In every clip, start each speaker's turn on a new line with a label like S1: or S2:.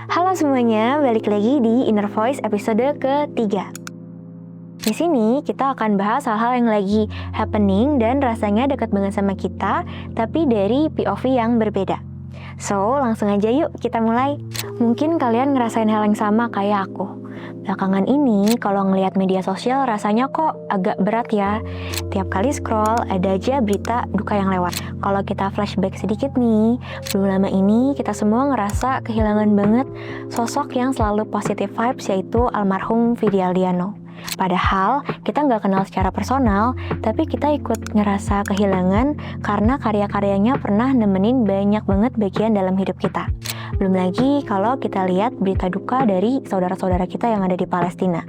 S1: Halo semuanya, balik lagi di Inner Voice episode ketiga. Di sini kita akan bahas hal-hal yang lagi happening dan rasanya dekat banget sama kita, tapi dari POV yang berbeda. So, langsung aja yuk kita mulai. Mungkin kalian ngerasain hal yang sama kayak aku. Belakangan ini, kalau ngelihat media sosial rasanya kok agak berat ya. Tiap kali scroll, ada aja berita duka yang lewat. Kalau kita flashback sedikit nih, belum lama ini kita semua ngerasa kehilangan banget sosok yang selalu positive vibes, yaitu almarhum Vidi Aldiano. Padahal kita nggak kenal secara personal, tapi kita ikut ngerasa kehilangan karena karya-karyanya pernah nemenin banyak banget bagian dalam hidup kita. Belum lagi kalau kita lihat berita duka dari saudara-saudara kita yang ada di Palestina.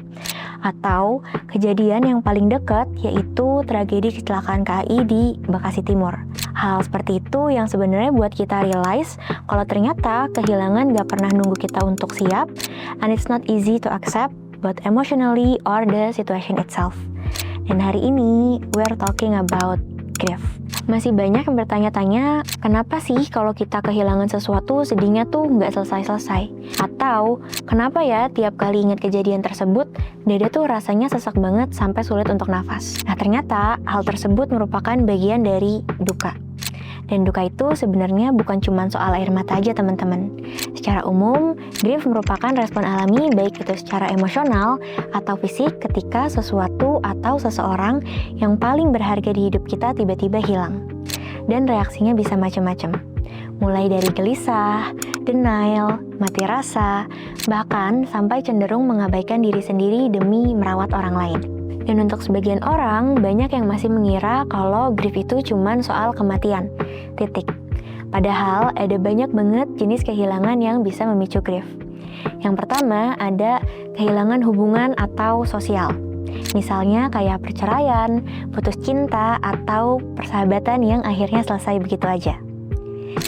S1: Atau kejadian yang paling dekat, yaitu tragedi kecelakaan KAI di Bekasi Timur. Hal seperti itu yang sebenarnya buat kita realize kalau ternyata kehilangan gak pernah nunggu kita untuk siap, and it's not easy to accept, both emotionally or the situation itself. Dan hari ini, we're talking about grief. Masih banyak yang bertanya-tanya, kenapa sih kalau kita kehilangan sesuatu sedihnya tuh nggak selesai-selesai? Atau, kenapa ya tiap kali ingat kejadian tersebut, dada tuh rasanya sesak banget sampai sulit untuk nafas? Nah ternyata, hal tersebut merupakan bagian dari duka. Dan duka itu sebenarnya bukan cuma soal air mata aja teman-teman. Secara umum, grief merupakan respon alami baik itu secara emosional atau fisik ketika sesuatu atau seseorang yang paling berharga di hidup kita tiba-tiba hilang. Dan reaksinya bisa macam-macam. Mulai dari gelisah, denial, mati rasa, bahkan sampai cenderung mengabaikan diri sendiri demi merawat orang lain. Dan untuk sebagian orang, banyak yang masih mengira kalau grief itu cuma soal kematian. Titik. Padahal ada banyak banget jenis kehilangan yang bisa memicu grief. Yang pertama ada kehilangan hubungan atau sosial. Misalnya kayak perceraian, putus cinta, atau persahabatan yang akhirnya selesai begitu aja.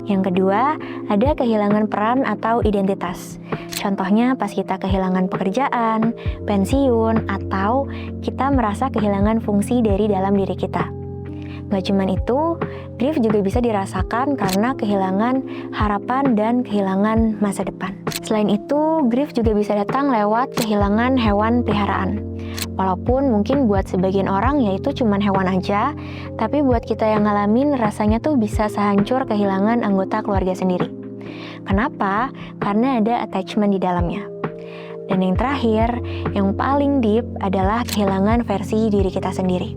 S1: Yang kedua, ada kehilangan peran atau identitas. Contohnya pas kita kehilangan pekerjaan, pensiun, atau kita merasa kehilangan fungsi dari dalam diri kita. Gak cuman itu, grief juga bisa dirasakan karena kehilangan harapan dan kehilangan masa depan. Selain itu, grief juga bisa datang lewat kehilangan hewan peliharaan. Walaupun mungkin buat sebagian orang ya itu cuman hewan aja, tapi buat kita yang ngalamin rasanya tuh bisa sehancur kehilangan anggota keluarga sendiri. Kenapa? Karena ada attachment di dalamnya. Dan yang terakhir, yang paling deep adalah kehilangan versi diri kita sendiri.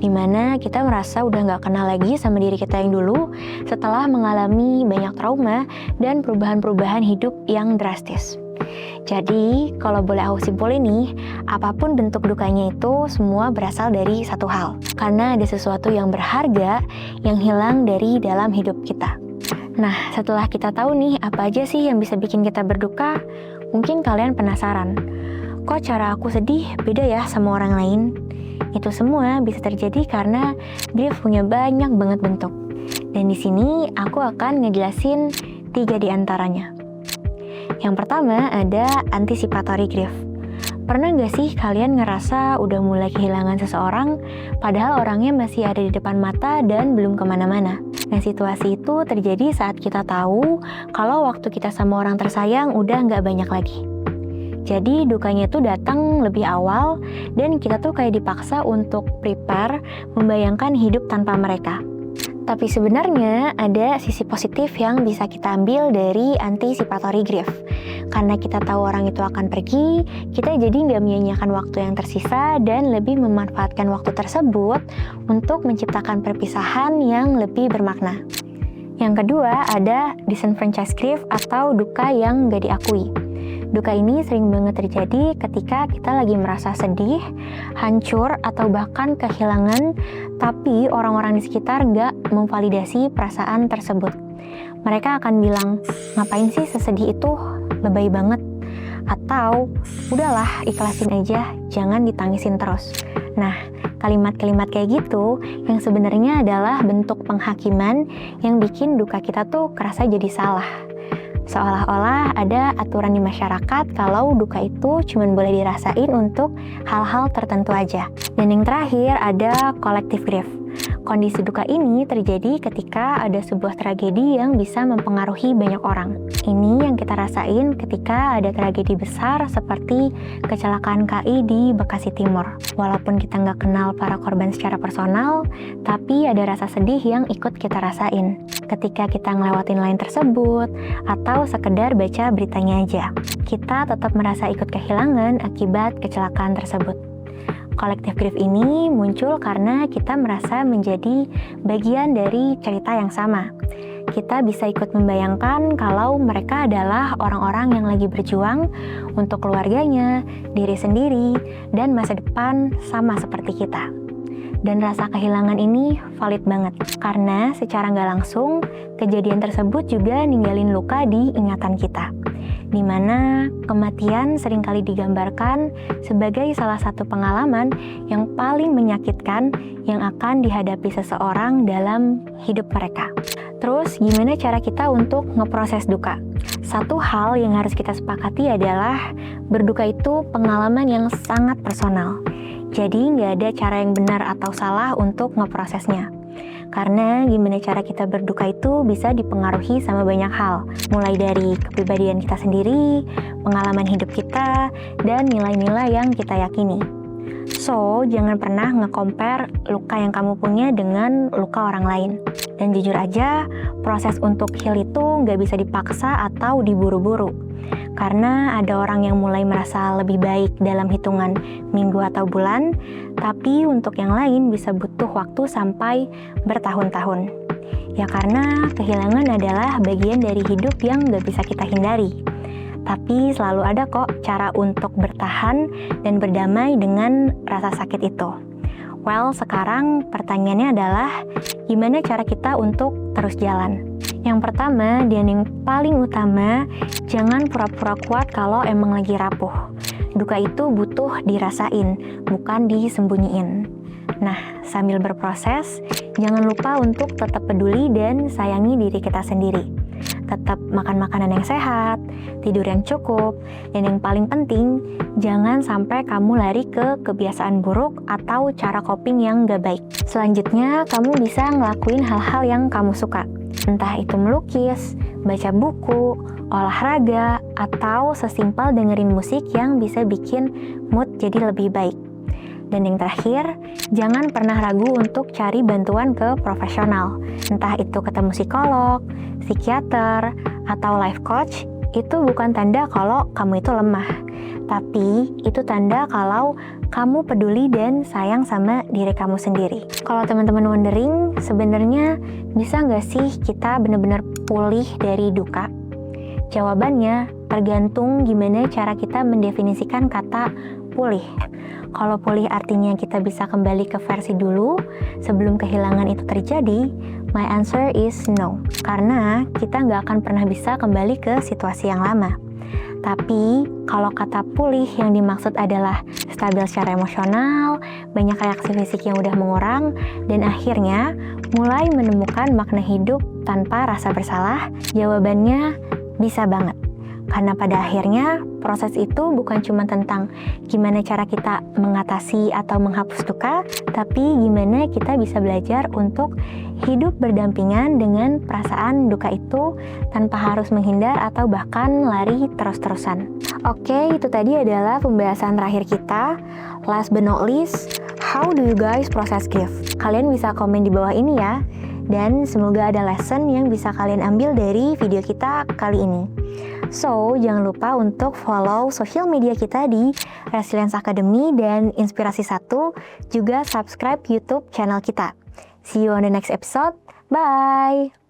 S1: Dimana kita merasa udah gak kenal lagi sama diri kita yang dulu setelah mengalami banyak trauma dan perubahan-perubahan hidup yang drastis. Jadi, kalau boleh aku simpulin nih, apapun bentuk dukanya itu semua berasal dari satu hal. Karena ada sesuatu yang berharga yang hilang dari dalam hidup kita. Nah, setelah kita tahu nih apa aja sih yang bisa bikin kita berduka, mungkin kalian penasaran, kok cara aku sedih beda ya sama orang lain? Itu semua bisa terjadi karena grief punya banyak banget bentuk. Dan di sini aku akan ngejelasin 3 di antaranya. Yang pertama ada anticipatory grief. Pernah gak sih kalian ngerasa udah mulai kehilangan seseorang, padahal orangnya masih ada di depan mata dan belum kemana-mana? Nah, situasi itu terjadi saat kita tahu kalau waktu kita sama orang tersayang udah gak banyak lagi. Jadi dukanya itu datang lebih awal dan kita tuh kayak dipaksa untuk prepare, membayangkan hidup tanpa mereka. Tapi sebenarnya ada sisi positif yang bisa kita ambil dari anticipatory grief. Karena kita tahu orang itu akan pergi, kita jadi nggak menyia-nyiakan waktu yang tersisa dan lebih memanfaatkan waktu tersebut untuk menciptakan perpisahan yang lebih bermakna. Yang kedua ada disenfranchised grief atau duka yang nggak diakui. Duka ini sering banget terjadi ketika kita lagi merasa sedih, hancur, atau bahkan kehilangan, tapi orang-orang di sekitar nggak memvalidasi perasaan tersebut. Mereka akan bilang, ngapain sih sesedih itu? Lebay banget. Atau, udahlah ikhlasin aja, jangan ditangisin terus. Nah, kalimat-kalimat kayak gitu yang sebenarnya adalah bentuk penghakiman yang bikin duka kita tuh kerasa jadi salah. Seolah-olah ada aturan di masyarakat kalau duka itu cuma boleh dirasain untuk hal-hal tertentu aja. Dan yang terakhir ada collective grief. Kondisi duka ini terjadi ketika ada sebuah tragedi yang bisa mempengaruhi banyak orang. Ini yang kita rasain ketika ada tragedi besar seperti kecelakaan KI di Bekasi Timur. Walaupun kita nggak kenal para korban secara personal, tapi ada rasa sedih yang ikut kita rasain ketika kita ngelewatin line tersebut atau sekedar baca beritanya aja. Kita tetap merasa ikut kehilangan akibat kecelakaan tersebut. Kolektif grief ini muncul karena kita merasa menjadi bagian dari cerita yang sama. Kita bisa ikut membayangkan kalau mereka adalah orang-orang yang lagi berjuang untuk keluarganya, diri sendiri, dan masa depan sama seperti kita. Dan rasa kehilangan ini valid banget, karena secara nggak langsung, kejadian tersebut juga ninggalin luka di ingatan kita, di mana kematian seringkali digambarkan sebagai salah satu pengalaman yang paling menyakitkan yang akan dihadapi seseorang dalam hidup mereka. Terus, gimana cara kita untuk ngeproses duka? Satu hal yang harus kita sepakati adalah berduka itu pengalaman yang sangat personal. Jadi, nggak ada cara yang benar atau salah untuk ngeprosesnya. Karena gimana cara kita berduka itu bisa dipengaruhi sama banyak hal. Mulai dari kepribadian kita sendiri, pengalaman hidup kita, dan nilai-nilai yang kita yakini. So, jangan pernah nge-compare luka yang kamu punya dengan luka orang lain. Dan jujur aja, proses untuk heal itu nggak bisa dipaksa atau diburu-buru. Karena ada orang yang mulai merasa lebih baik dalam hitungan minggu atau bulan, tapi untuk yang lain bisa butuh waktu sampai bertahun-tahun. Ya karena kehilangan adalah bagian dari hidup yang gak bisa kita hindari. Tapi selalu ada kok cara untuk bertahan dan berdamai dengan rasa sakit itu. Well, sekarang pertanyaannya adalah gimana cara kita untuk terus jalan? Yang pertama dan yang paling utama, jangan pura-pura kuat kalau emang lagi rapuh. Duka itu butuh dirasain, bukan disembunyiin. Nah, sambil berproses, jangan lupa untuk tetap peduli dan sayangi diri kita sendiri. Tetap makan makanan yang sehat, tidur yang cukup, dan yang paling penting, jangan sampai kamu lari ke kebiasaan buruk atau cara coping yang gak baik. Selanjutnya, kamu bisa ngelakuin hal-hal yang kamu suka. Entah itu melukis, baca buku, olahraga, atau sesimpel dengerin musik yang bisa bikin mood jadi lebih baik. Dan yang terakhir, jangan pernah ragu untuk cari bantuan ke profesional. Entah itu ketemu psikolog, psikiater, atau life coach, itu bukan tanda kalau kamu itu lemah. Tapi itu tanda kalau kamu peduli dan sayang sama diri kamu sendiri. Kalau teman-teman wondering, sebenarnya bisa nggak sih kita benar-benar pulih dari duka? Jawabannya tergantung gimana cara kita mendefinisikan kata pulih. Kalau pulih artinya kita bisa kembali ke versi dulu sebelum kehilangan itu terjadi, my answer is no. Karena kita nggak akan pernah bisa kembali ke situasi yang lama. Tapi kalau kata pulih yang dimaksud adalah stabil secara emosional, banyak reaksi fisik yang udah mengurang, dan akhirnya mulai menemukan makna hidup tanpa rasa bersalah, jawabannya bisa banget. Karena pada akhirnya proses itu bukan cuma tentang gimana cara kita mengatasi atau menghapus duka, tapi gimana kita bisa belajar untuk hidup berdampingan dengan perasaan duka itu tanpa harus menghindar atau bahkan lari terus-terusan. Oke, itu tadi adalah pembahasan terakhir kita. Last but not least, how do you guys process grief? Kalian bisa komen di bawah ini ya. Dan semoga ada lesson yang bisa kalian ambil dari video kita kali ini. So, jangan lupa untuk follow sosial media kita di Resilience Academy dan Inspirasi 1, juga subscribe YouTube channel kita. See you on the next episode. Bye!